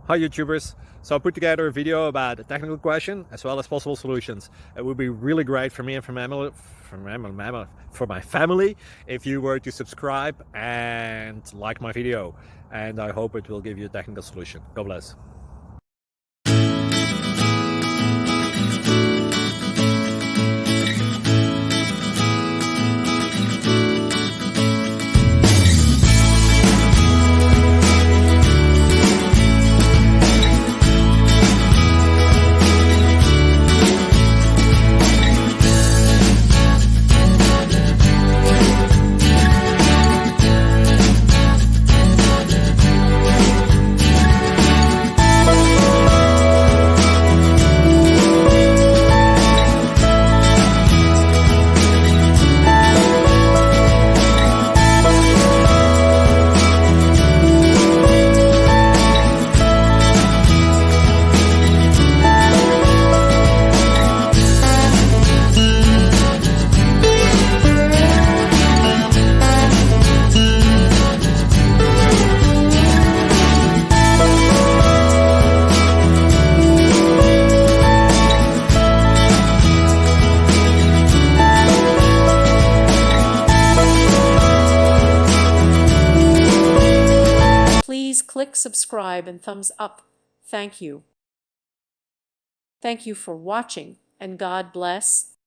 Hi YouTubers! So I put together a video about a technical question as well as possible solutions. It would be really great for me and for my family if you were to subscribe and like my video, and I hope it will give you a technical solution. God bless. Please click subscribe and thumbs up. Thank you. Thank you for watching, and God bless.